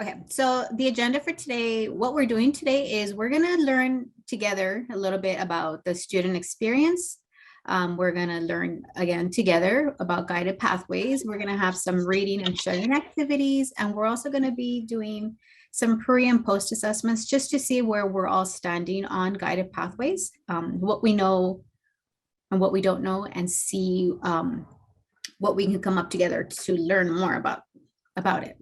Okay, so the agenda for today, what we're doing today is we're going to learn together a little bit about the student experience. We're going to learn again together about guided pathways. We're going to have some reading and studying activities, and we're also going to be doing some pre and post assessments just to see where we're all standing on guided pathways, what we know and what we don't know, and see what we can come up together to learn more about it.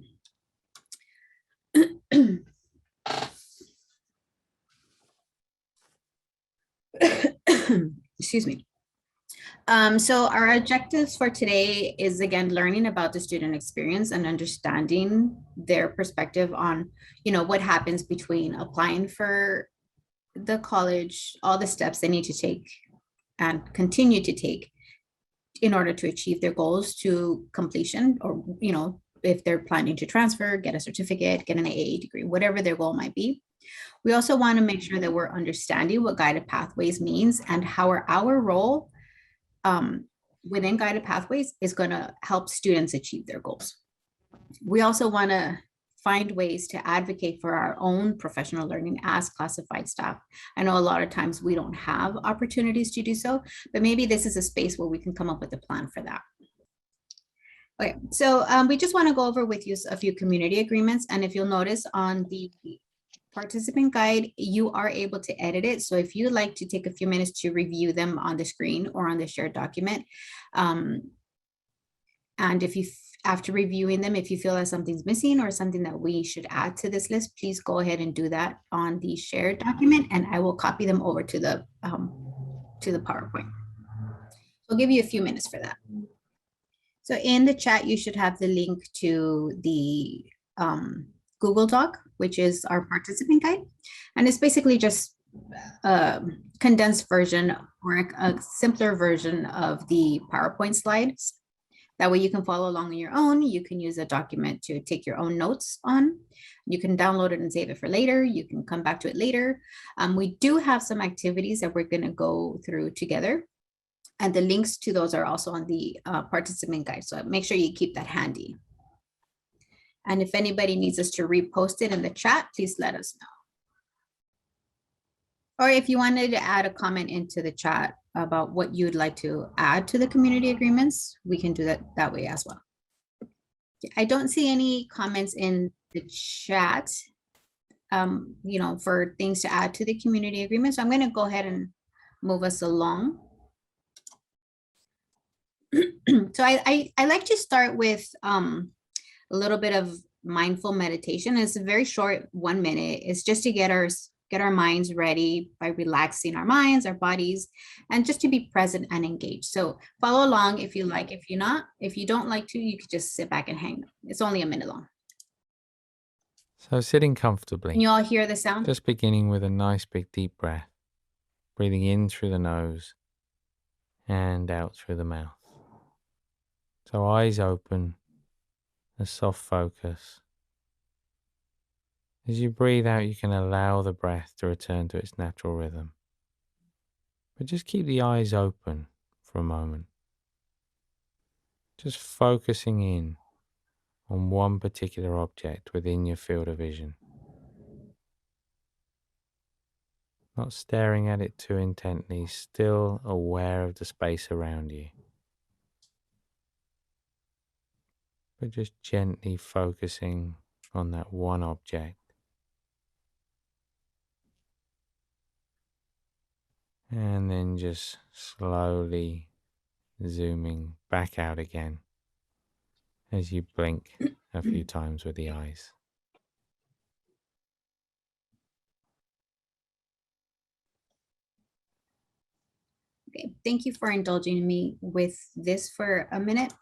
Excuse me. So our objectives for today is again learning about the student experience and understanding their perspective on, what happens between applying for the college, all the steps they need to take and continue to take in order to achieve their goals to completion, or if they're planning to transfer, get a certificate, get an AA degree, whatever their goal might be. We also want to make sure that we're understanding what guided pathways means and how our role within guided pathways is going to help students achieve their goals. We also want to find ways to advocate for our own professional learning as classified staff. I know a lot of times we don't have opportunities to do so, but maybe this is a space where we can come up with a plan for that. Okay, so we just want to go over with you a few community agreements. And if you'll notice on the participant guide, you are able to edit it. So if you'd like to take a few minutes to review them on the screen or on the shared document, and if you, after reviewing them, if you feel that something's missing or something that we should add to this list, please go ahead and do that on the shared document, and I will copy them over to the PowerPoint. I'll give you a few minutes for that. So in the chat, you should have the link to the Google Doc, which is our participant guide. And it's basically just a condensed version or a simpler version of the PowerPoint slides. That way you can follow along on your own. You can use a document to take your own notes on. You can download it and save it for later. You can come back to it later. We do have some activities that we're going to go through together. And the links to those are also on the participant guide. So make sure you keep that handy. And if anybody needs us to repost it in the chat, please let us know. Or if you wanted to add a comment into the chat about what you'd like to add to the community agreements, we can do that way as well. I don't see any comments in the chat, for things to add to the community agreement. So I'm going to go ahead and move us along. So I like to start with a little bit of mindful meditation. It's a very short 1 minute. It's just to get our minds ready by relaxing our minds, our bodies, and just to be present and engaged. So follow along if you like. If you don't like to, you could just sit back and hang. It's only a minute long. So sitting comfortably. Can you all hear the sound? Just beginning with a nice big deep breath, breathing in through the nose and out through the mouth. So eyes open, a soft focus. As you breathe out, you can allow the breath to return to its natural rhythm. But just keep the eyes open for a moment. Just focusing in on one particular object within your field of vision. Not staring at it too intently, still aware of the space around you. But just gently focusing on that one object. And then just slowly zooming back out again as you blink a few times with the eyes. Okay, thank you for indulging me with this for a minute.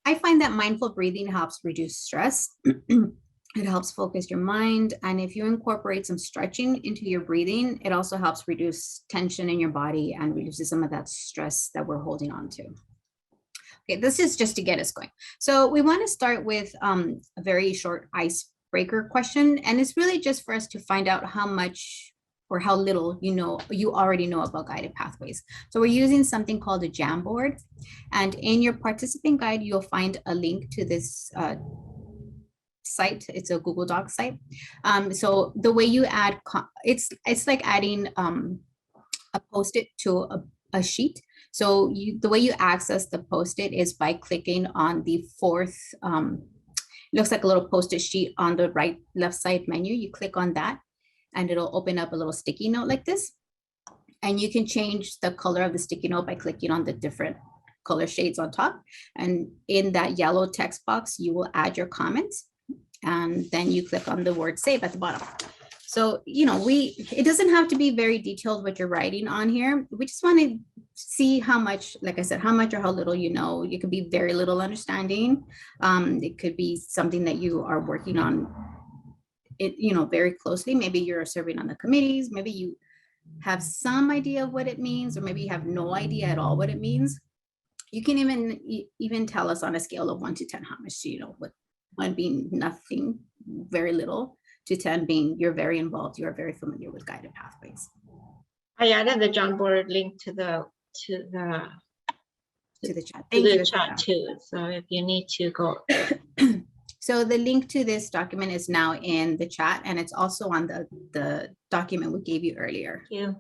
I find that mindful breathing helps reduce stress. It helps focus your mind. And if you incorporate some stretching into your breathing, it also helps reduce tension in your body and reduces some of that stress that we're holding on to. Okay, this is just to get us going. So we want to start with a very short icebreaker question. And it's really just for us to find out how much or how little you already know about guided pathways. So we're using something called a Jamboard. And in your participant guide, you'll find a link to this site. It's a Google Doc site. So the way you add, it's like adding a post-it to a sheet. So the way you access the post-it is by clicking on the fourth, looks like a little post-it sheet on the right left side menu. You click on that and it'll open up a little sticky note like this. And you can change the color of the sticky note by clicking on the different color shades on top. And in that yellow text box, you will add your comments. And then you click on the word save at the bottom. So, it doesn't have to be very detailed what you're writing on here. We just want to see how much, like I said, how much or how little you know. It could be very little understanding. It could be something that you are working on it, very closely. Maybe you're serving on the committees. Maybe you have some idea of what it means, or maybe you have no idea at all what it means. You can even tell us on a scale of 1 to 10 how much you know, with 1 being nothing, very little, to 10 being you're very involved, you're very familiar with guided pathways. I added the Jamboard link to the chat. Thank you, chat too. So if you need to go. So the link to this document is now in the chat, and it's also on the document we gave you earlier. Thank you.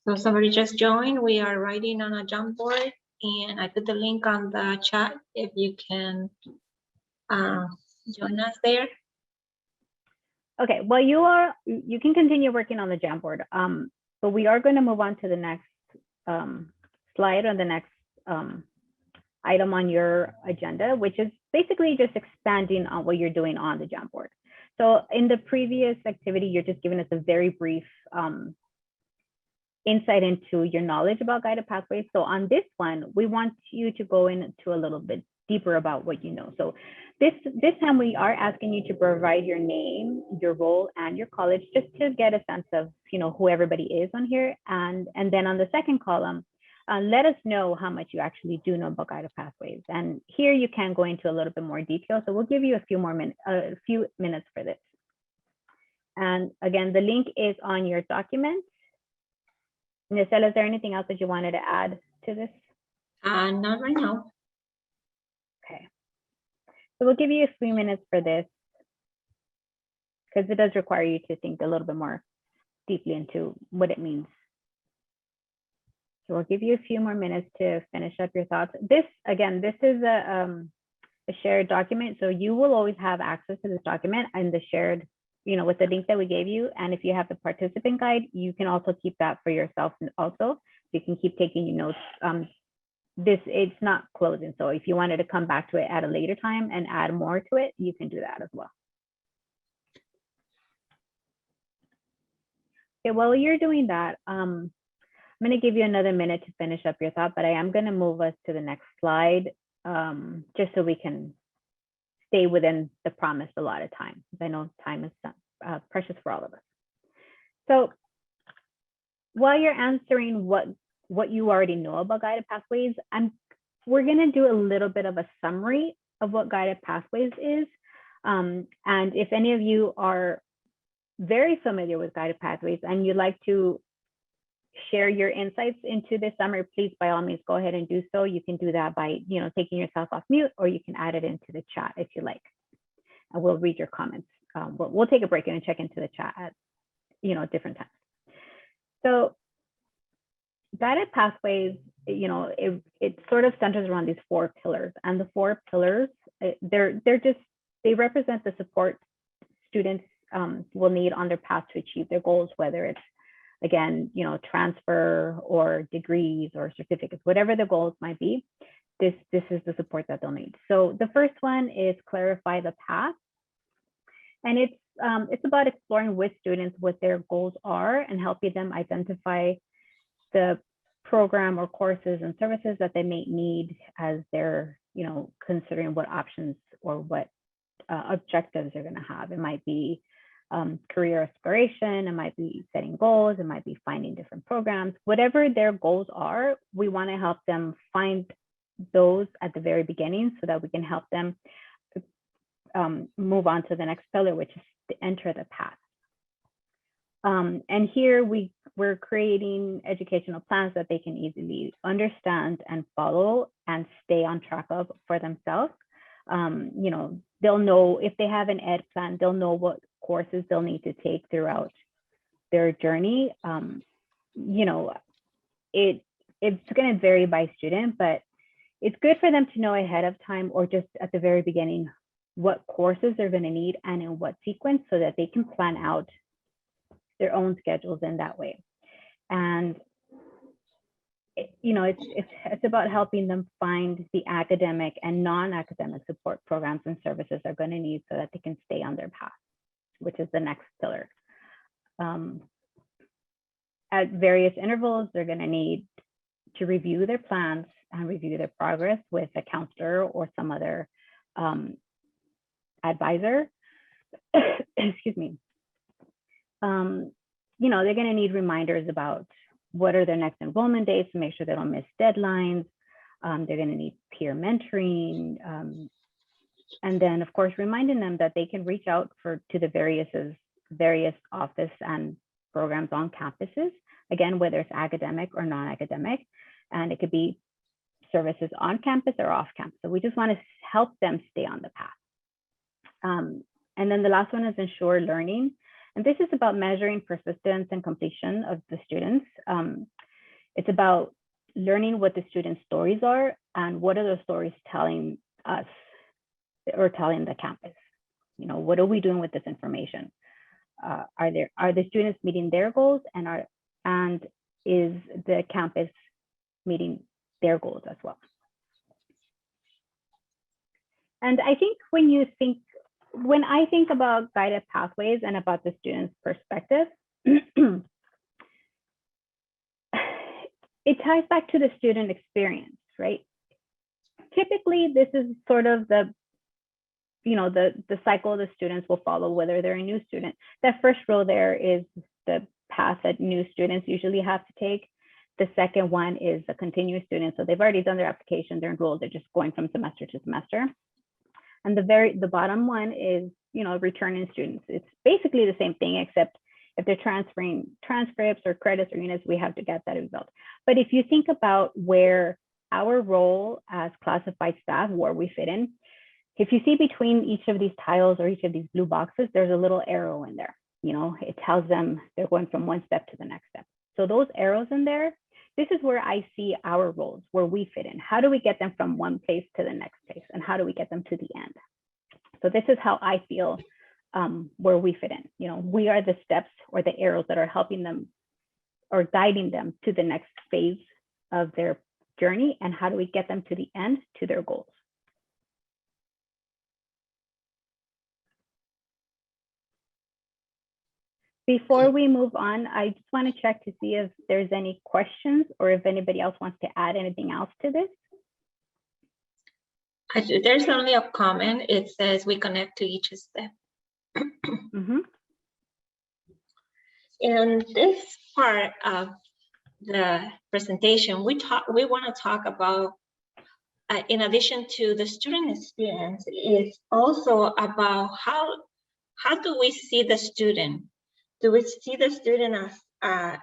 So somebody just joined. We are writing on a Jamboard, and I put the link on the chat if you can join us there. Okay, well, you can continue working on the Jamboard, but we are going to move on to the next slide, or the next item on your agenda, which is basically just expanding on what you're doing on the Jamboard. So in the previous activity, you're just giving us a very brief insight into your knowledge about guided pathways. So on this one, we want you to go into a little bit deeper about what you know. So this time we are asking you to provide your name, your role, and your college, just to get a sense of who everybody is on here. And then on the second column, let us know how much you actually do know about guided pathways. And here you can go into a little bit more detail. So we'll give you a few minutes for this. And again, the link is on your document. Nicela, is there anything else that you wanted to add to this? Not right now. Okay. So we'll give you a few minutes for this, because it does require you to think a little bit more deeply into what it means. So we'll give you a few more minutes to finish up your thoughts. This is a shared document. So you will always have access to this document and the shared, with the link that we gave you. And if you have the participant guide, you can also keep that for yourself also. You can keep taking your notes. It's not closing. So if you wanted to come back to it at a later time and add more to it, you can do that as well. Okay, while you're doing that, I'm going to give you another minute to finish up your thought, but I am going to move us to the next slide, just so we can stay within the promised allotted time. I know time is precious for all of us. So while you're answering what you already know about guided pathways, we're going to do a little bit of a summary of what guided pathways is. And if any of you are very familiar with guided pathways and you'd like to share your insights into this summary, please, by all means, go ahead and do so. You can do that by, taking yourself off mute, or you can add it into the chat if you like. And we'll read your comments. We'll take a break and check into the chat at, different times. So guided pathways, it sort of centers around these 4 pillars, and the 4 pillars, they represent the support students will need on their path to achieve their goals, whether it's, again, transfer or degrees or certificates, whatever the goals might be. This is the support that they'll need. So the first one is clarify the path, and it's about exploring with students what their goals are and helping them identify the program or courses and services that they may need as they're considering what options or what objectives they're going to have. It might be career aspiration, it might be setting goals, it might be finding different programs. Whatever their goals are, we want to help them find those at the very beginning so that we can help them move on to the next pillar, which is to enter the path. And here we're creating educational plans that they can easily understand and follow and stay on track of for themselves. they'll know if they have an ed plan, they'll know what courses they'll need to take throughout their journey. You know, it's going to vary by student, but it's good for them to know ahead of time or just at the very beginning what courses they're going to need and in what sequence, so that they can plan out their own schedules in that way. And you know, it's about helping them find the academic and non-academic support programs and services they're going to need so that they can stay on their path, which is the next pillar. At various intervals, they're going to need to review their plans and review their progress with a counselor or some other advisor. Excuse me. You know, they're going to need reminders about what are their next enrollment dates to make sure they don't miss deadlines. They're going to need peer mentoring. And then, of course, reminding them that they can reach out to the various office and programs on campuses, again, whether it's academic or non-academic, and it could be services on campus or off campus. So we just want to help them stay on the path. And then the last one is ensure learning. And this is about measuring persistence and completion of the students. It's about learning what the students' stories are and what are those stories telling us or telling the campus. You know, what are we doing with this information? Are the students meeting their goals, and is the campus meeting their goals as well? And I think when I think about guided pathways and about the student's perspective, it ties back to the student experience, right? Typically, this is sort of the cycle the students will follow, whether they're a new student. That first row there is the path that new students usually have to take. The second one is a continuous student. So they've already done their application, they're enrolled, they're just going from semester to semester. And the bottom one is, you know, returning students. It's basically the same thing, except if they're transferring transcripts or credits or units, we have to get that result. But if you think about where our role as classified staff, where we fit in, if you see between each of these tiles or each of these blue boxes, there's a little arrow in there. You know, it tells them they're going from one step to the next step. So those arrows in there, this is where I see our roles, where we fit in. How do we get them from one place to the next place? And how do we get them to the end? So this is how I feel where we fit in. You know, we are the steps or the arrows that are helping them or guiding them to the next phase of their journey. And how do we get them to the end, to their goals? Before we move on, I just want to check to see if there's any questions or if anybody else wants to add anything else to this. There's only a comment. It says we connect to each step. Mm-hmm. In this part of the presentation, we want to talk about, in addition to the student experience, it's also about how do we see the student? Do we see the student as,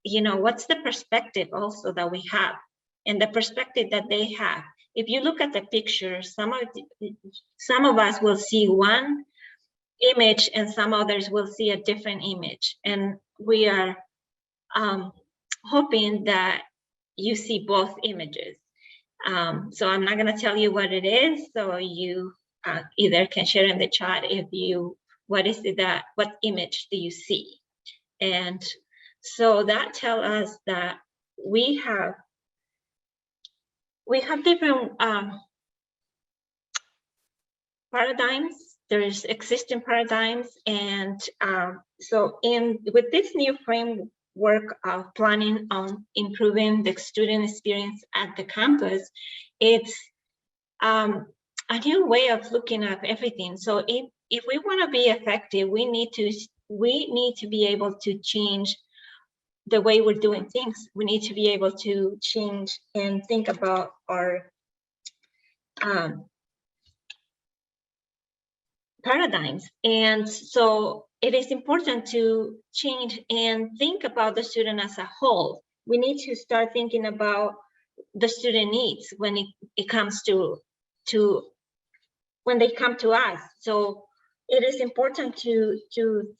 you know, what's the perspective also that we have and the perspective that they have? If you look at the picture, some of us will see one image and some others will see a different image. And we are hoping that you see both images. So I'm not going to tell you what it is. So you either can share in the chat what image do you see? And so that tells us that we have different paradigms. There's existing paradigms, and so with this new framework of planning on improving the student experience at the campus, it's a new way of looking at everything. So if we want to be effective, we need to be able to change the way we're doing things. We need to be able to change and think about our paradigms. And so it is important to change and think about the student as a whole. We need to start thinking about the student needs when it comes to when they come to us. So it is important to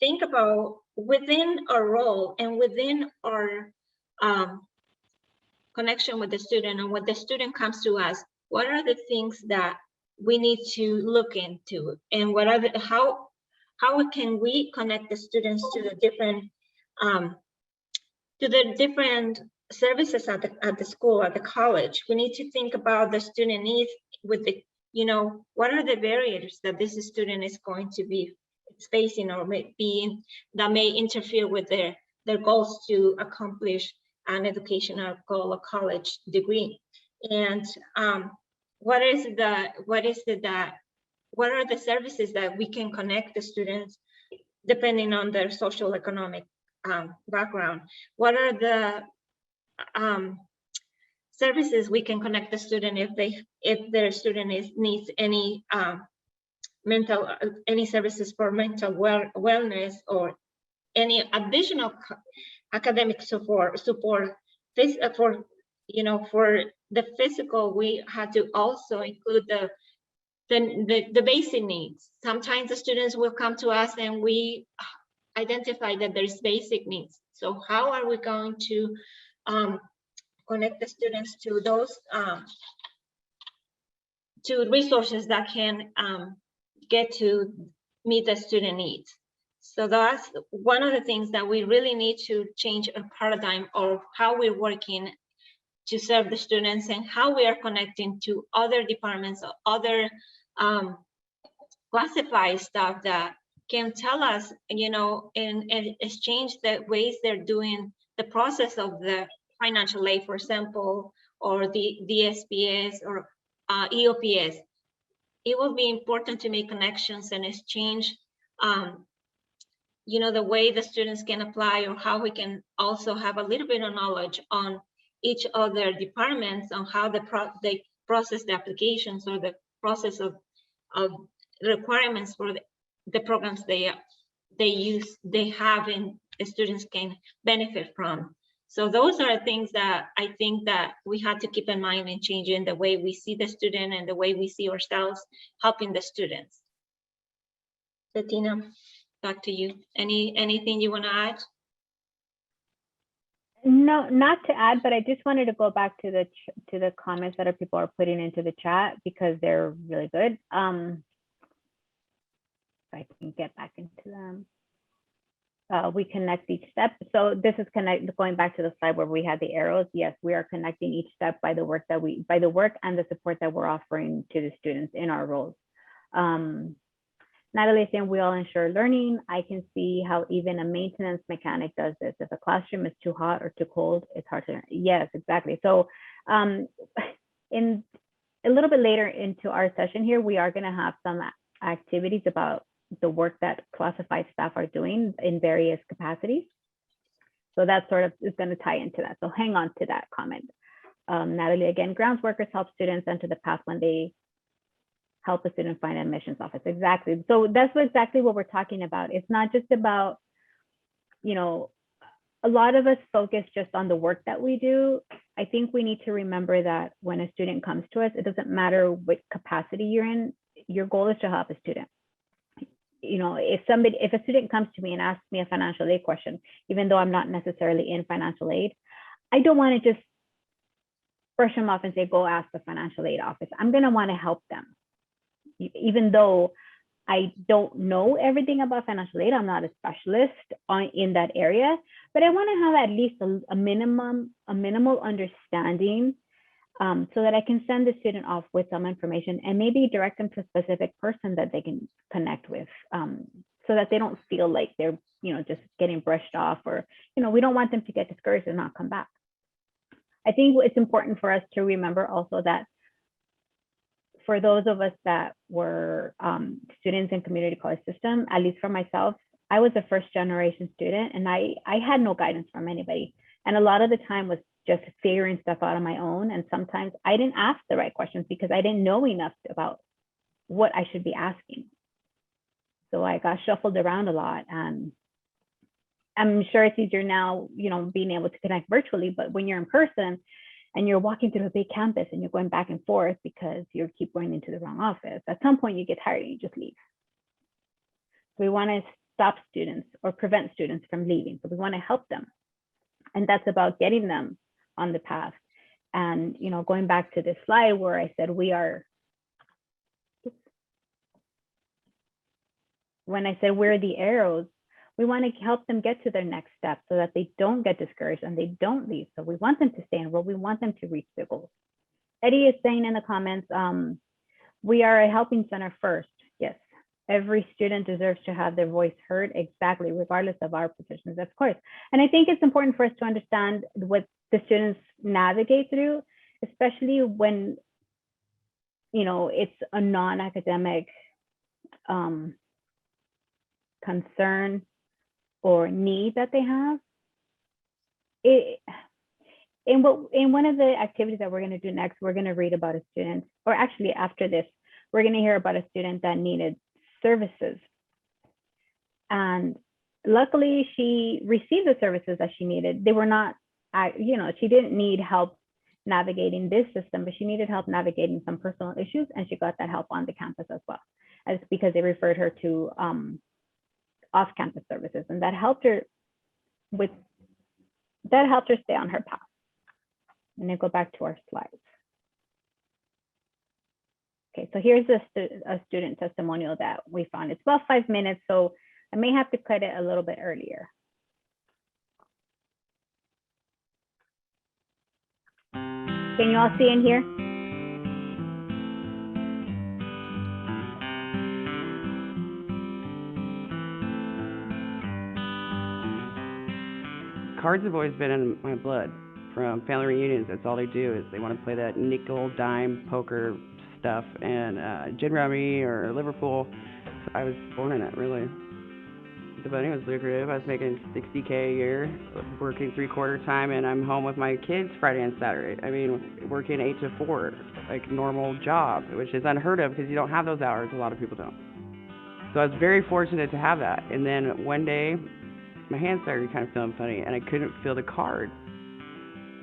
think about within our role and within our connection with the student, and when the student comes to us, what are the things that we need to look into, and what are the how can we connect the students to the different services at the school, at the college. We need to think about the student needs with the, you know, what are the barriers that this student is going to be facing or that may interfere with their goals to accomplish an educational goal, a college degree. And what are the services that we can connect the students depending on their social economic background? What are the services we can connect the student if their student needs any any services for mental wellness, or any additional academic support for, you know, for the physical. We had to also include the basic needs. Sometimes the students will come to us and we identify that there's basic needs. So how are we going to connect the students to those to resources that can get to meet the student needs? So that's one of the things that we really need to change a paradigm of how we're working to serve the students, and how we are connecting to other departments or other classified staff that can tell us, you know, and exchange the ways they're doing the process of the financial aid, for example, or the SPS or EOPS. It will be important to make connections and exchange, you know, the way the students can apply, or how we can also have a little bit of knowledge on each other departments on how they process the applications, or the process of requirements for the programs they have and the students can benefit from. So those are things that I think that we have to keep in mind in changing the way we see the student and the way we see ourselves helping the students. Bettina, back to you. Anything you want to add? No, not to add, but I just wanted to go back to the comments that people are putting into the chat, because they're really good. If I can get back into them. We connect each step. So this is going back to the slide where we had the arrows. Yes, we are connecting each step by the work and the support that we're offering to the students in our roles. Natalie is saying we all ensure learning. I can see how even a maintenance mechanic does this. If a classroom is too hot or too cold, it's hard to learn. Yes, exactly. So in a little bit later into our session here, we are going to have some activities about the work that classified staff are doing in various capacities. So that sort of is going to tie into that. So hang on to that comment. Natalie, again, grounds workers help students enter the path when they help a student find an admissions office. Exactly. So that's exactly what we're talking about. It's not just about, you know, a lot of us focus just on the work that we do. I think we need to remember that when a student comes to us, it doesn't matter what capacity you're in, your goal is to help a student. You know, if a student comes to me and asks me a financial aid question, even though I'm not necessarily in financial aid, I don't want to just brush them off and say, go ask the financial aid office. I'm going to want to help them. Even though I don't know everything about financial aid, I'm not a specialist in that area, but I want to have at least a minimal understanding, so that I can send the student off with some information and maybe direct them to a specific person that they can connect with, so that they don't feel like they're, you know, just getting brushed off, or, you know, we don't want them to get discouraged and not come back. I think it's important for us to remember also that for those of us that were students in community college system, at least for myself, I was a first generation student, and I had no guidance from anybody. And a lot of the time was just figuring stuff out on my own. And sometimes I didn't ask the right questions because I didn't know enough about what I should be asking. So I got shuffled around a lot. And I'm sure it's easier now, you know, being able to connect virtually, but when you're in person, and you're walking through a big campus and you're going back and forth because you keep going into the wrong office, at some point you get tired and you just leave. We want to stop students or prevent students from leaving. So we want to help them. And that's about getting them on the path. And, you know, going back to this slide where I said when I said we're the arrows, we want to help them get to their next step so that they don't get discouraged and they don't leave. So we want them to stay enrolled. We want them to reach their goals. Eddie is saying in the comments, we are a helping center first. Yes, every student deserves to have their voice heard, exactly, regardless of our positions, of course. And I think it's important for us to understand what the students navigate through, especially when, you know, it's a non-academic concern or need that they have. In one of the activities that we're going to do next, we're going to read about a student, or actually after this, we're going to hear about a student that needed services. And luckily she received the services that she needed. They were not, you know, she didn't need help navigating this system, but she needed help navigating some personal issues, and she got that help on the campus as well. And it's because they referred her to off-campus services, and that helped her stay on her path. And then go back to our slides. Okay, so here's a student testimonial that we found. It's about 5 minutes, so I may have to cut it a little bit earlier. Can you all see in here? Cards have always been in my blood. From family reunions, that's all they do is they want to play that nickel, dime, poker stuff, and gin rummy or Liverpool. So I was born in it, really. The money was lucrative. I was making $60K a year, working 3/4 time, and I'm home with my kids Friday and Saturday. I mean, working 8 to 4, like normal job, which is unheard of because you don't have those hours. A lot of people don't. So I was very fortunate to have that. And then one day, my hand started kind of feeling funny, and I couldn't feel the card.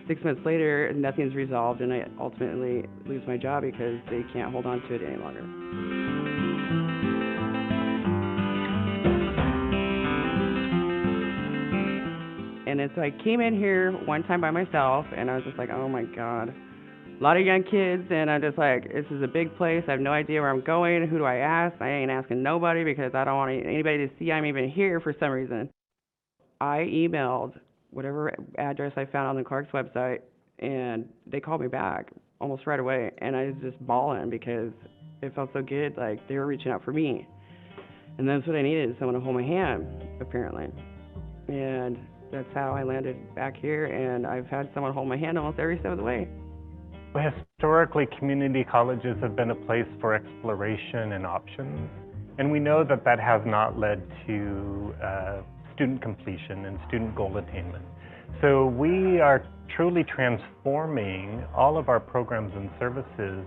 6 months later, nothing's resolved, and I ultimately lose my job because they can't hold on to it any longer. And then so I came in here one time by myself, and I was just like, oh my God. A lot of young kids, and I'm just like, this is a big place. I have no idea where I'm going. Who do I ask? I ain't asking nobody because I don't want anybody to see I'm even here for some reason. I emailed whatever address I found on the Clark's website, and they called me back almost right away, and I was just bawling because it felt so good, like they were reaching out for me. And that's what I needed, someone to hold my hand, apparently. And that's how I landed back here, and I've had someone hold my hand almost every step of the way. Historically, community colleges have been a place for exploration and options, and we know that that has not led to student completion and student goal attainment. So we are truly transforming all of our programs and services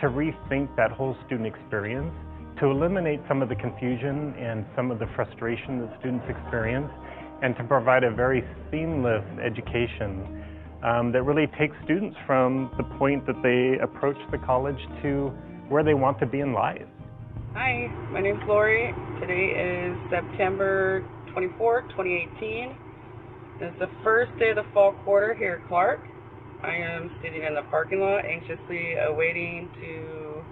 to rethink that whole student experience, to eliminate some of the confusion and some of the frustration that students experience, and to provide a very seamless education that really takes students from the point that they approach the college to where they want to be in life. Hi, my name's Lori. Today is September 24, 2018. It's the first day of the fall quarter here at Clark. I am sitting in the parking lot anxiously awaiting to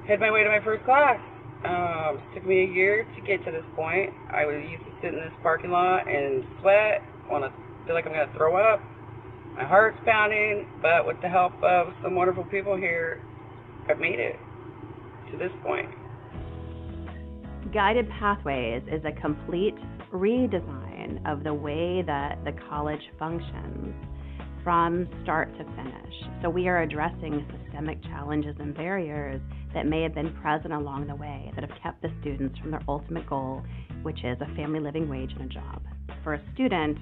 head my way to my first class. It took me a year to get to this point. I was used to sit in this parking lot and sweat, feel like I'm going to throw up. My heart's pounding, but with the help of some wonderful people here, I've made it to this point. Guided Pathways is a complete redesign of the way that the college functions from start to finish. So we are addressing systemic challenges and barriers that may have been present along the way that have kept the students from their ultimate goal, which is a family living wage and a job. For a student,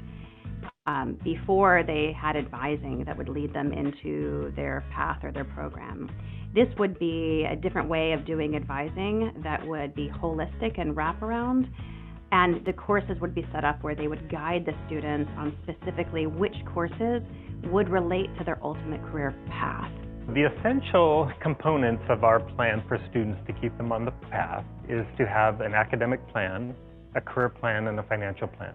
before they had advising that would lead them into their path or their program, this would be a different way of doing advising that would be holistic and wraparound, And the courses would be set up where they would guide the students on specifically which courses would relate to their ultimate career path. The essential components of our plan for students to keep them on the path is to have an academic plan, a career plan, and a financial plan.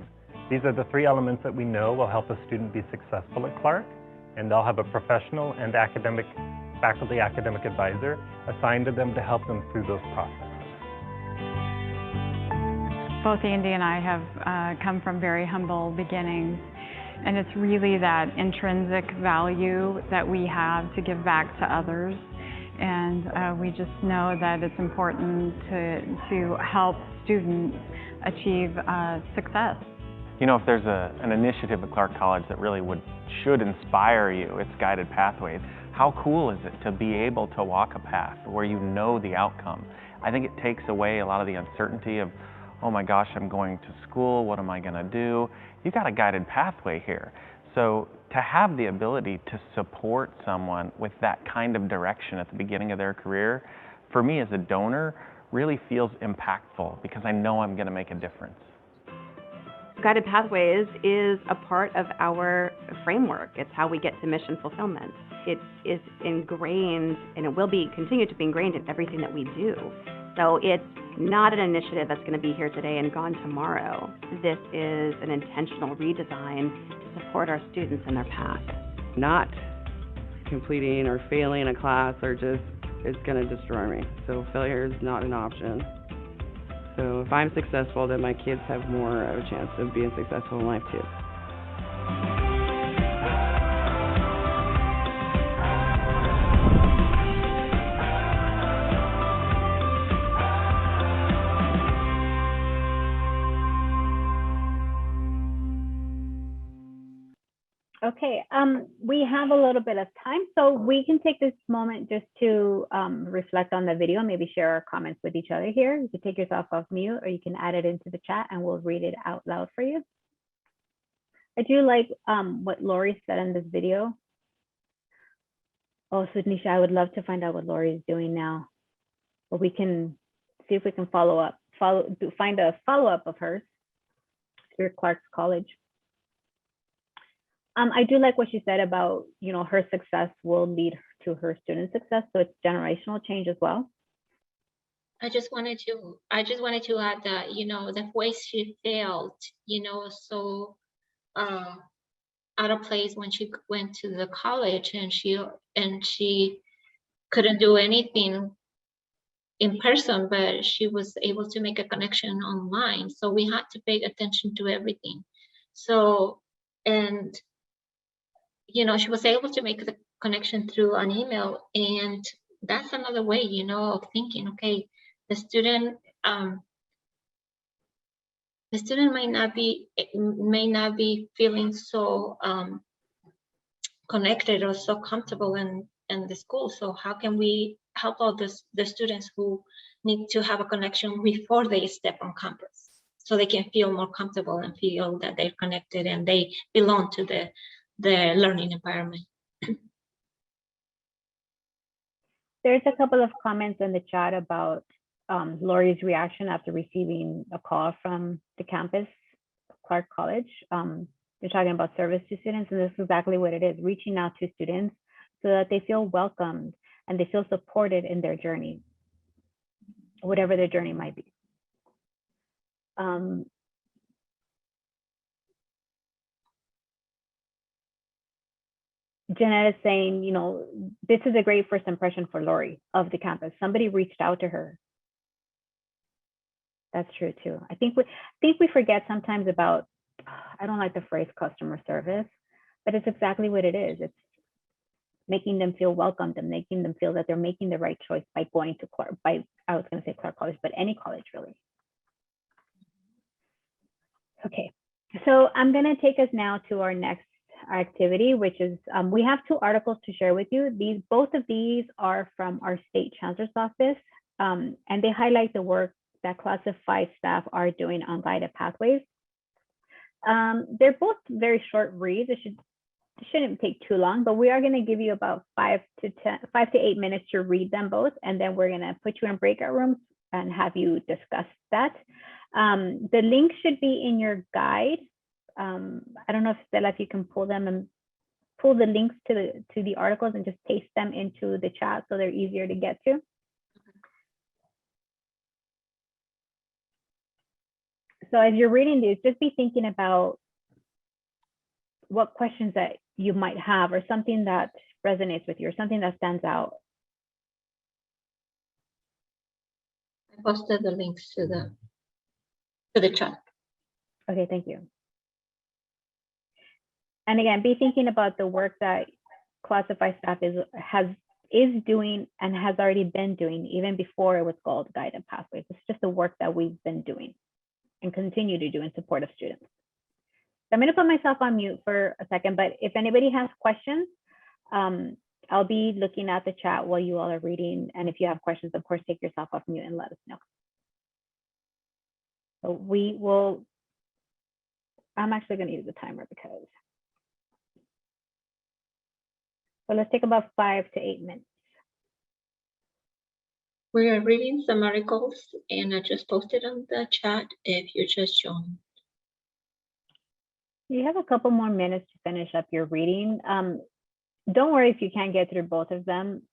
These are the three elements that we know will help a student be successful at Clark, and they'll have a professional and faculty academic advisor assigned to them to help them through those processes. Both Andy and I have come from very humble beginnings, and it's really that intrinsic value that we have to give back to others. And we just know that it's important to help students achieve success. You know, if there's an initiative at Clark College that really should inspire you, it's Guided Pathways. How cool is it to be able to walk a path where you know the outcome? I think it takes away a lot of the uncertainty of, oh my gosh, I'm going to school, what am I going to do? You've got a guided pathway here. So to have the ability to support someone with that kind of direction at the beginning of their career, for me as a donor, really feels impactful because I know I'm going to make a difference. Guided Pathways is a part of our framework. It's how we get to mission fulfillment. It is ingrained, and it will continue to be ingrained in everything that we do. So it's not an initiative that's going to be here today and gone tomorrow. This is an intentional redesign to support our students in their path. Not completing or failing a class it's going to destroy me. So failure is not an option. So if I'm successful, then my kids have more of a chance of being successful in life too. Okay, we have a little bit of time, so we can take this moment just to reflect on the video, maybe share our comments with each other here. You can take yourself off mute, or you can add it into the chat and we'll read it out loud for you. I do like what Lori said in this video. Oh, Sudnisha, I would love to find out what Lori is doing now. But we can see if we can find a follow-up of hers through Clark's College. I do like what she said about, her success will lead to her student success. So it's generational change as well. I just wanted to add that, the way she felt, so out of place when she went to the college and she couldn't do anything in person, but she was able to make a connection online. So we had to pay attention to everything. So, and she was able to make the connection through an email, and that's another way, of thinking. Okay, the student may not be feeling so connected or so comfortable in the school. So how can we help all the students who need to have a connection before they step on campus, so they can feel more comfortable and feel that they're connected and they belong to the learning environment? There's a couple of comments in the chat about Lori's reaction after receiving a call from the campus, Clark College. You're talking about service to students, and this is exactly what it is, reaching out to students so that they feel welcomed and they feel supported in their journey, whatever their journey might be. Jeanette is saying, this is a great first impression for Lori of the campus. Somebody reached out to her. That's true too. I think we forget sometimes about, I don't like the phrase customer service, but it's exactly what it is. It's making them feel welcomed and making them feel that they're making the right choice by going to Clark, I was going to say Clark College, but any college really. Okay, so I'm going to take us now to our next activity, which is we have two articles to share with you. Both of these are from our state chancellor's office, and they highlight the work that classified staff are doing on Guided Pathways. They're both very short reads. It shouldn't take too long, but we are going to give you about 5 to 8 minutes to read them both, and then we're going to put you in breakout rooms and have you discuss that. The link should be in your guide. I don't know if Stella, if you can pull them and pull the links to the articles and just paste them into the chat so they're easier to get to. So as you're reading these, just be thinking about what questions that you might have, or something that resonates with you, or something that stands out. I posted the links to the chat. Okay, thank you. And again, be thinking about the work that Classify staff is doing and has already been doing even before it was called Guided Pathways. It's just the work that we've been doing and continue to do in support of students. So I'm going to put myself on mute for a second, but if anybody has questions, I'll be looking at the chat while you all are reading. And if you have questions, of course, take yourself off mute and let us know. So I'm actually going to use the timer because. So let's take about 5 to 8 minutes. We are reading some articles, and I just posted on the chat if you just joined. You have a couple more minutes to finish up your reading. Don't worry if you can't get through both of them.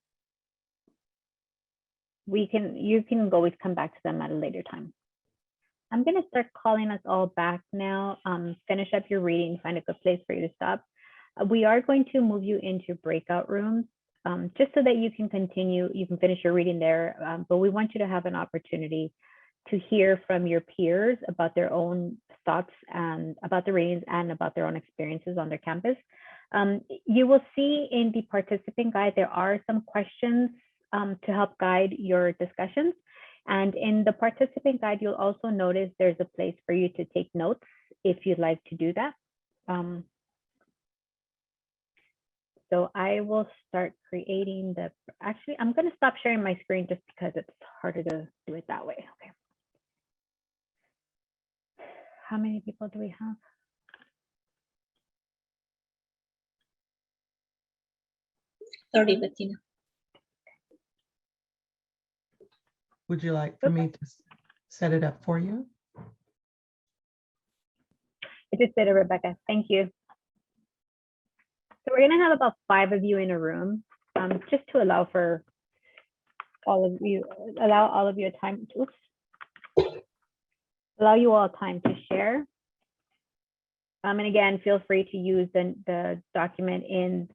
You can always come back to them at a later time. I'm going to start calling us all back now. Finish up your reading, find a good place for you to stop. We are going to move you into breakout rooms just so that you can continue, you can finish your reading there, but we want you to have an opportunity to hear from your peers about their own thoughts and about the readings and about their own experiences on their campus. You will see in the participant guide, there are some questions to help guide your discussions. And in the participant guide, you'll also notice there's a place for you to take notes if you'd like to do that. So I will start creating actually, I'm going to stop sharing my screen just because it's harder to do it that way. Okay. How many people do we have? Bettina. Would you like for me to set it up for you? I just did it, Rebecca. Thank you. So we're going to have about 5 of you in a room, just to allow for all of you, allow you all time to share. And again, feel free to use the document in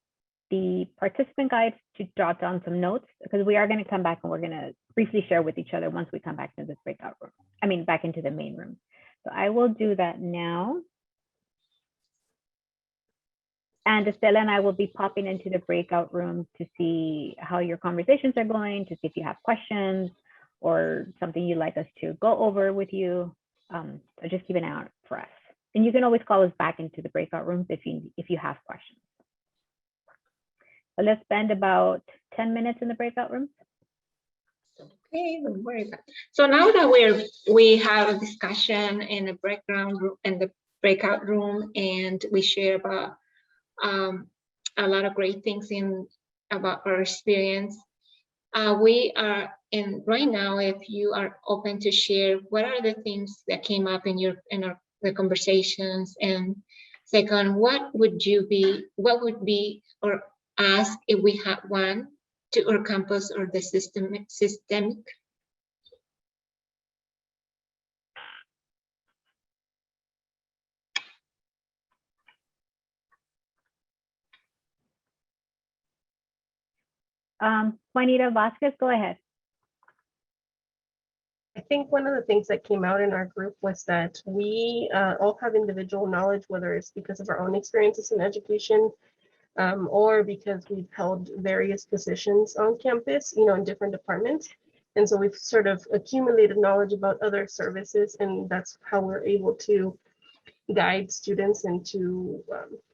the participant guide to jot down some notes, because we are going to come back and we're going to briefly share with each other once we come back to this breakout room. Back into the main room. So I will do that now. And Estella and I will be popping into the breakout room to see how your conversations are going, to see if you have questions or something you'd like us to go over with you. So just keep an eye out for us. And you can always call us back into the breakout rooms if you have questions. But let's spend about 10 minutes in the breakout rooms. Okay, don't worry about it. So now that we have a discussion in the breakout room, and we share about a lot of great things about our experience. We are in right now, if you are open to share, what are the things that came up in the conversations? And second, what would be or ask if we had one to our campus or the systemic? Juanita Vasquez, go ahead. I think one of the things that came out in our group was that we all have individual knowledge, whether it's because of our own experiences in education or because we've held various positions on campus, in different departments. And so we've sort of accumulated knowledge about other services, and that's how we're able to guide students into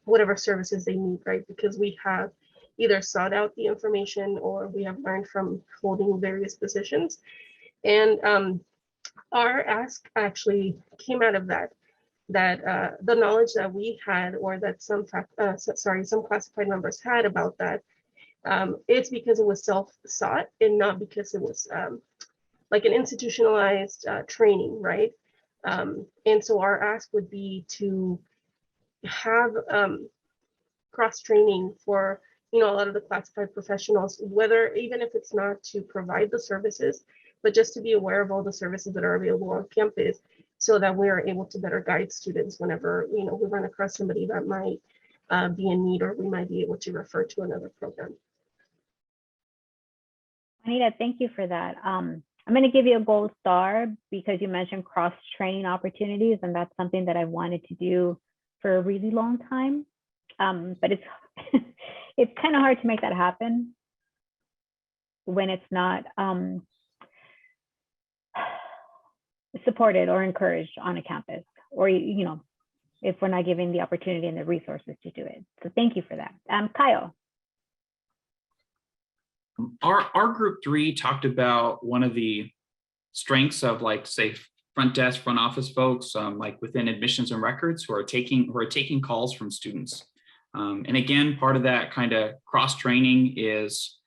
whatever services they need, right? Because we have either sought out the information or we have learned from holding various positions. And our ask actually came out of that the knowledge that we had, or that some classified members had about that, it's because it was self-sought and not because it was like an institutionalized training, right? And so our ask would be to have cross-training for, a lot of the classified professionals, whether, even if it's not to provide the services, but just to be aware of all the services that are available on campus, so that we are able to better guide students whenever, we run across somebody that might be in need, or we might be able to refer to another program. Anita, thank you for that. I'm going to give you a gold star because you mentioned cross-training opportunities, and that's something that I wanted to do for a really long time. But it's it's kind of hard to make that happen when it's not supported or encouraged on a campus, or if we're not given the opportunity and the resources to do it. So thank you for that. Kyle. Our group 3 talked about one of the strengths of, like, say, front desk, front office folks, like within admissions and records, who are taking calls from students. And again, part of that kind of cross training is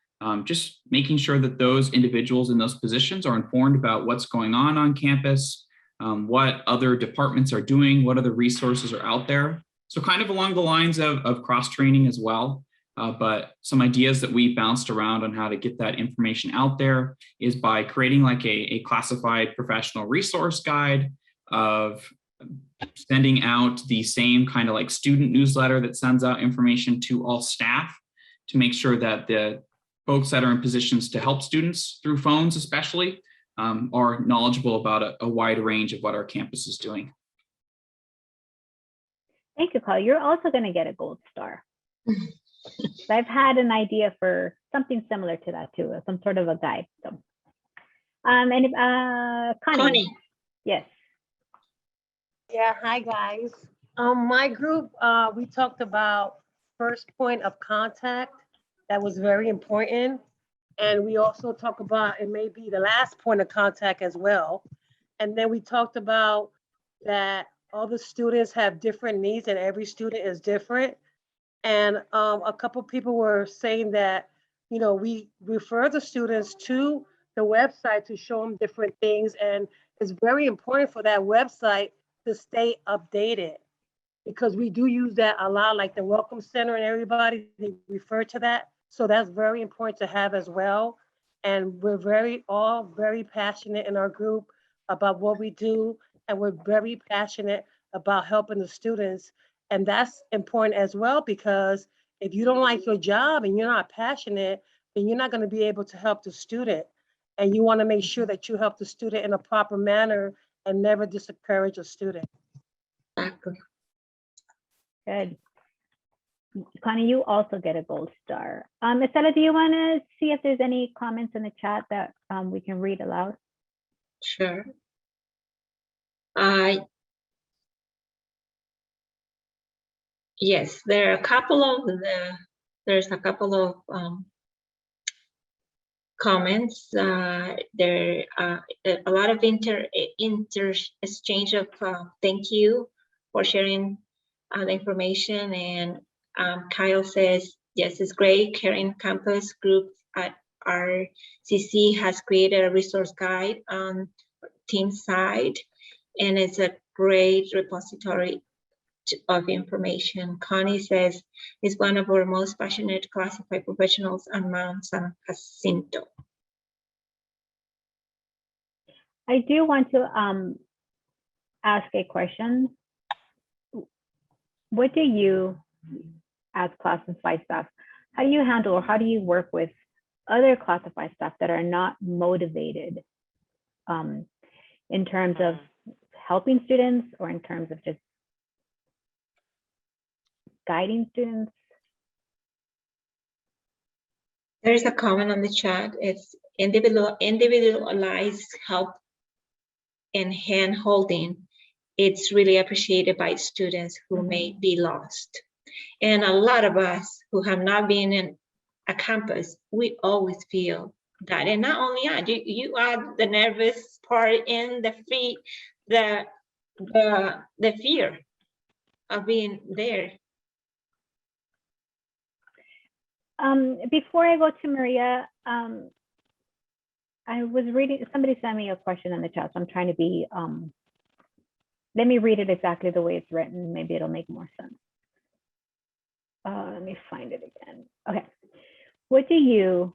just making sure that those individuals in those positions are informed about what's going on campus, what other departments are doing, what other resources are out there. So kind of along the lines of cross training as well. But some ideas that we bounced around on how to get that information out there is by creating like a classified professional resource guide, of sending out the same kind of like student newsletter that sends out information to all staff, to make sure that the folks that are in positions to help students through phones especially are knowledgeable about a wide range of what our campus is doing. Thank you, Kyle. You're also going to get a gold star. I've had an idea for something similar to that too, some sort of a guide. So, Connie. Yes. Yeah, hi guys. My group, we talked about first point of contact. That was very important. And we also talk about it may be the last point of contact as well. And then we talked about that all the students have different needs and every student is different. And a couple people were saying that, we refer the students to the website to show them different things. And it's very important for that website to stay updated, because we do use that a lot, like the Welcome Center and everybody, they refer to that. So that's very important to have as well. And we're all very passionate in our group about what we do. And we're very passionate about helping the students. And that's important as well, because if you don't like your job and you're not passionate, then you're not going to be able to help the student. And you want to make sure that you help the student in a proper manner and never discourage a student. Good. Connie, you also get a gold star. Estela, do you want to see if there's any comments in the chat that we can read aloud? Sure. Yes, there are a couple of there's a couple of comments. There are a lot of exchange of thank you for sharing the information. And Kyle says, yes, it's great. Caring Campus Group at RCC has created a resource guide on team side, and it's a great repository of information. Connie says, is one of our most passionate classified professionals on Mount San Jacinto. I do want to ask a question. What do you, as classified staff, how do you handle, or how do you work with other classified staff that are not motivated in terms of helping students, or in terms of just guiding students? There's a comment on the chat. It's individualized help and hand holding. It's really appreciated by students who may be lost. And a lot of us who have not been in a campus, we always feel that. And not only that, you are the nervous part and the fear of being there. Before I go to Maria, I was reading, somebody sent me a question in the chat, so I'm trying to be let me read it exactly the way it's written. Maybe it'll make more sense. Let me find it again. Okay. What do you,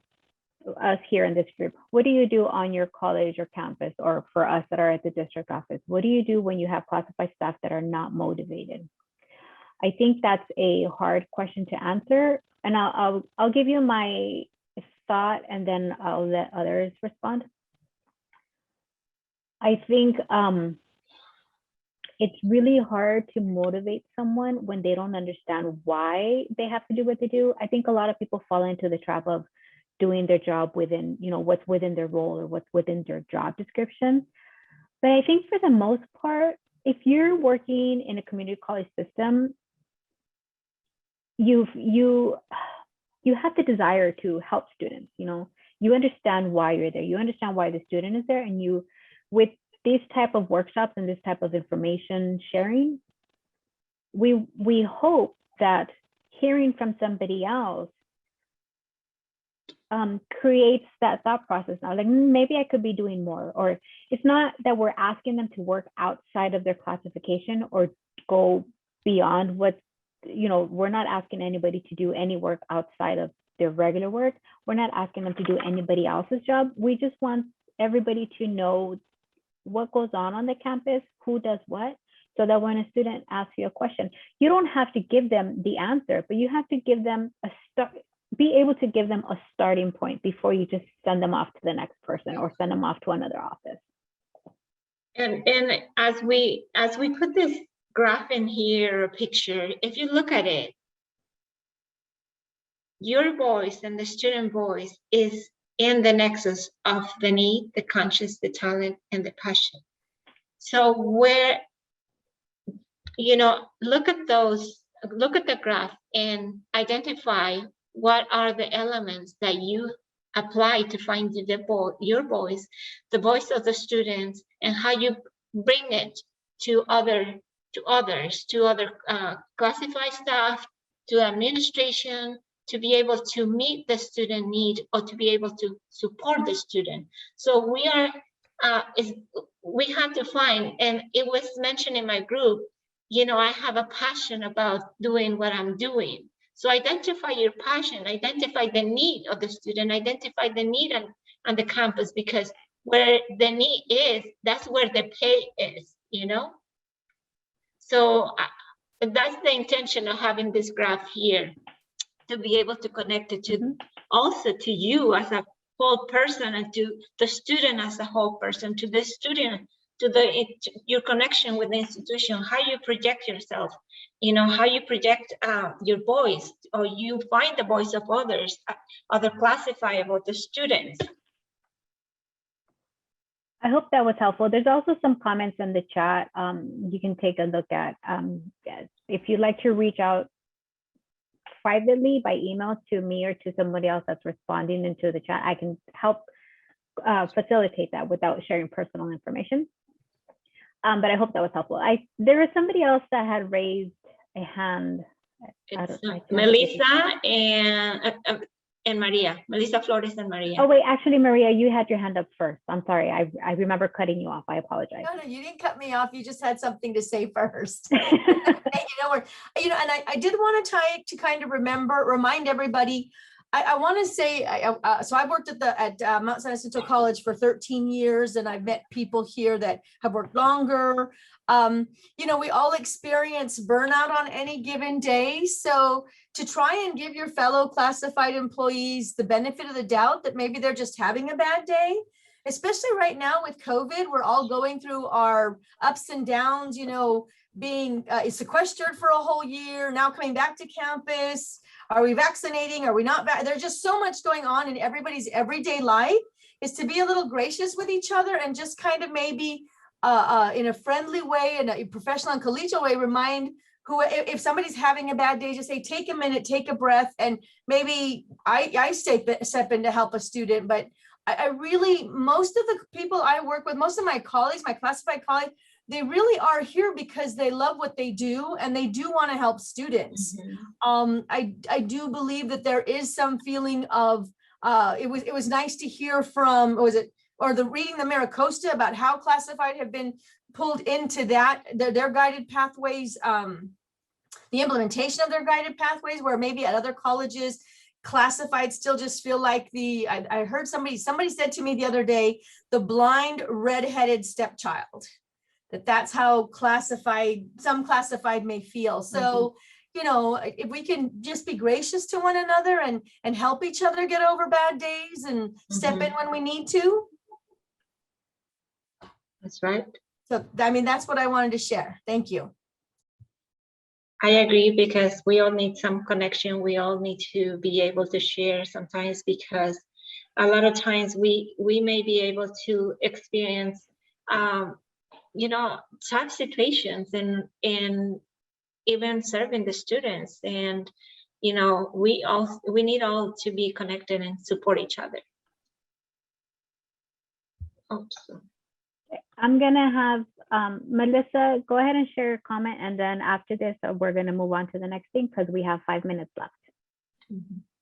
us here in this group, what do you do on your college or campus, or for us that are at the district office? What do you do when you have classified staff that are not motivated? I think that's a hard question to answer, and I'll give you my thought, and then I'll let others respond. I think it's really hard to motivate someone when they don't understand why they have to do what they do. I think a lot of people fall into the trap of doing their job within, what's within their role or what's within their job description. But I think for the most part, if you're working in a community college system, you have the desire to help students. You understand why you're there. You understand why the student is there, and you, with these type of workshops and this type of information sharing, we hope that hearing from somebody else creates that thought process. Now, like, maybe I could be doing more, or it's not that we're asking them to work outside of their classification or go beyond what, we're not asking anybody to do any work outside of their regular work. We're not asking them to do anybody else's job. We just want everybody to know what goes on the campus, who does what, so that when a student asks you a question, you don't have to give them the answer, but you have to give them be able to give them a starting point before you just send them off to the next person or send them off to another office. And as we put this graph in here, a picture, if you look at it, your voice and the student voice is in the nexus of the need, the conscious, the talent, and the passion. So where, look at the graph and identify what are the elements that you apply to find your voice, the voice of the students, and how you bring it to other classified staff, to administration, to be able to meet the student need or to be able to support the student. So we have to find, and it was mentioned in my group, I have a passion about doing what I'm doing. So identify your passion, identify the need of the student, identify the need on the campus, because where the need is, that's where the pay is, So that's the intention of having this graph here, to be able to connect it to also to you as a whole person, and to the student as a whole person, to the student, to your connection with the institution, how you project yourself, how you project your voice, or you find the voice of others, other classifiable, the students. I hope that was helpful. There's also some comments in the chat you can take a look at. If you'd like to reach out privately by email to me or to somebody else that's responding into the chat, I can help facilitate that without sharing personal information. But I hope that was helpful. There was somebody else that had raised a hand. It's Melissa and Maria, Melissa Flores and Maria. Oh wait, actually, Maria, you had your hand up first. I'm sorry, I remember cutting you off. I apologize. No, you didn't cut me off. You just had something to say first. And I did want to kind of remind everybody. I want to say, so I worked at Mount San Jacinto College for 13 years, and I've met people here that have worked longer. We all experience burnout on any given day. So to try and give your fellow classified employees the benefit of the doubt that maybe they're just having a bad day, especially right now with COVID, we're all going through our ups and downs, being sequestered for a whole year, now coming back to campus. Are we vaccinating? Are we not? There's just so much going on in everybody's everyday life, is to be a little gracious with each other and just kind of maybe in a friendly way, in a professional and collegial way, remind if somebody's having a bad day, just say, take a minute, take a breath. And maybe I step in to help a student, but I really, most of the people I work with, most of my colleagues, my classified colleagues, they really are here because they love what they do and they do want to help students. I do believe that there is some feeling of, it was nice to hear from, or the reading the Maricosta about how classified have been pulled into that, their guided pathways, the implementation of their guided pathways, where maybe at other colleges, classified still just feel like I heard somebody said to me the other day, the blind redheaded stepchild, that's how some classified may feel. So, you know, if we can just be gracious to one another and help each other get over bad days and step in when we need to. That's right. So, I mean, that's what I wanted to share. Thank you. I agree, because we all need some connection. We all need to be able to share sometimes, because a lot of times we may be able to experience, you know, tough situations and even serving the students. And, you know, we need all to be connected and support each other. Oops. I'm gonna have Melissa, go ahead and share your comment, and then after this, we're gonna move on to the next thing because we have 5 minutes left.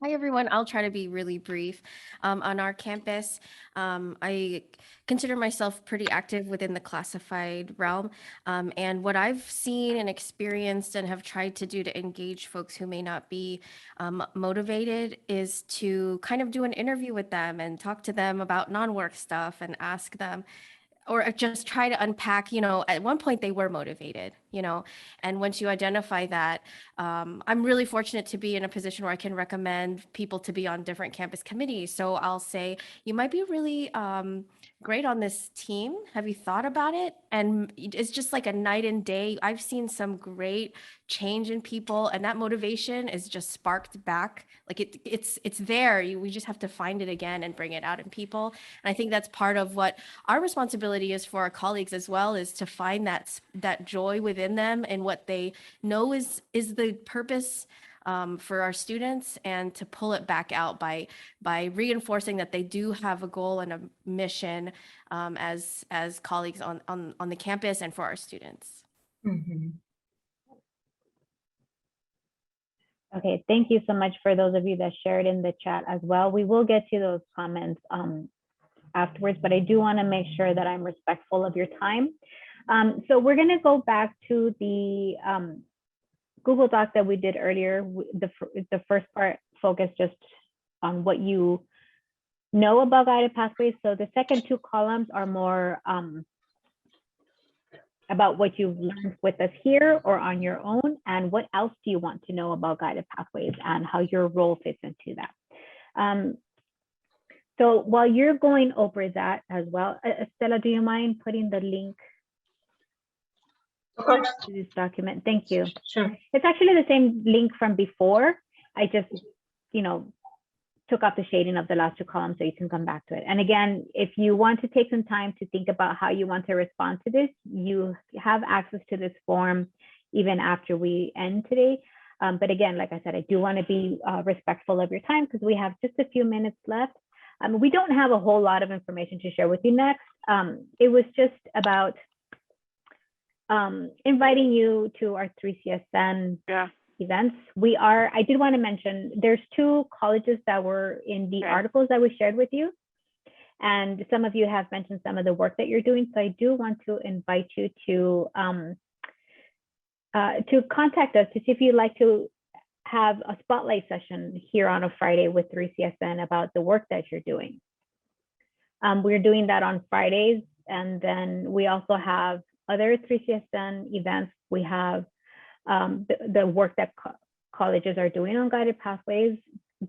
Hi, everyone. I'll try to be really brief. On our campus, I consider myself pretty active within the classified realm. And what I've seen and experienced and have tried to do to engage folks who may not be motivated is to kind of do an interview with them and talk to them about non-work stuff and ask them, or just try to unpack, you know, at one point they were motivated, you know, and once you identify that, I'm really fortunate to be in a position where I can recommend people to be on different campus committees. So I'll say, you might be really great on this team. Have you thought about it? And it's just like a night and day. I've seen some great change in people, and that motivation is just sparked back. Like it's there. We just have to find it again and bring it out in people. And I think that's part of what our responsibility is for our colleagues as well, is to find that joy within them and what they know is the purpose for our students, and to pull it back out by reinforcing that they do have a goal and a mission as colleagues on the campus and for our students. Okay, thank you so much for those of you that shared in the chat as well. We will get to those comments afterwards, but I do want to make sure that I'm respectful of your time. So we're going to go back to the Google Doc that we did earlier. The first part focused just on what you know about guided pathways. So the second two columns are more about what you've learned with us here or on your own, and what else do you want to know about guided pathways and how your role fits into that. So while you're going over that as well, Estela, do you mind putting the link to this document? Thank you. Sure. It's actually the same link from before. I just, you know, took off the shading of the last two columns so you can come back to it. And again, if you want to take some time to think about how you want to respond to this, you have access to this form even after we end today. But again, like I said, I do want to be respectful of your time because we have just a few minutes left. We don't have a whole lot of information to share with you next. It was just about inviting you to our 3CSN events. I did want to mention, there's two colleges that were in the articles that we shared with you. And some of you have mentioned some of the work that you're doing. So I do want to invite you to contact us to see if you'd like to have a spotlight session here on a Friday with 3CSN about the work that you're doing. We're doing that on Fridays. And then we also have other 3CSN events. We have the work that colleges are doing on guided pathways,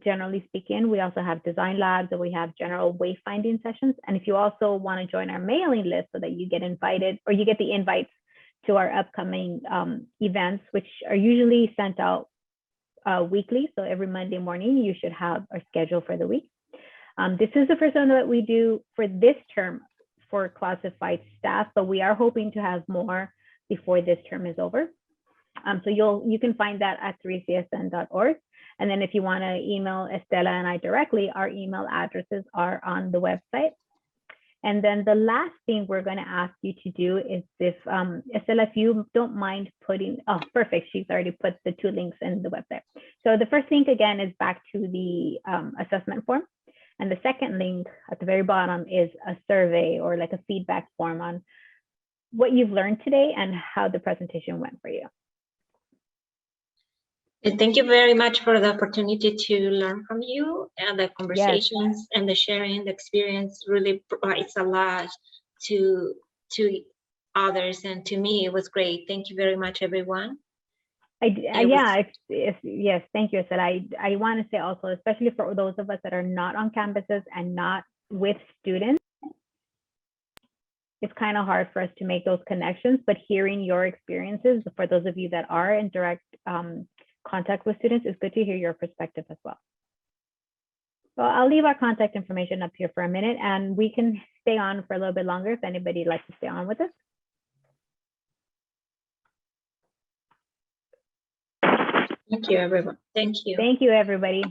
generally speaking. We also have design labs, and we have general wayfinding sessions. And if you also want to join our mailing list so that you get invited, or you get the invites to our upcoming events, which are usually sent out weekly. So every Monday morning, you should have our schedule for the week. This is the first one that we do for this term for classified staff, but we are hoping to have more before this term is over. So you can find that at 3csn.org. And then if you want to email Estela and I directly, our email addresses are on the website. And then the last thing we're going to ask you to do is if, Estela, if you don't mind putting, oh, perfect. She's already put the two links in the website. So the first link again is back to the assessment form. And the second link at the very bottom is a survey or like a feedback form on what you've learned today and how the presentation went for you. And thank you very much for the opportunity to learn from you, and the conversations and the sharing. The experience really provides a lot to others, and to me it was great. Thank you very much, everyone. Yes, thank you, Estela. I want to say also, especially for those of us that are not on campuses and not with students, it's kind of hard for us to make those connections, but hearing your experiences, for those of you that are in direct contact with students, it's good to hear your perspective as well. So I'll leave our contact information up here for a minute, and we can stay on for a little bit longer if anybody would like to stay on with us. Thank you, everyone. Thank you. Thank you, everybody.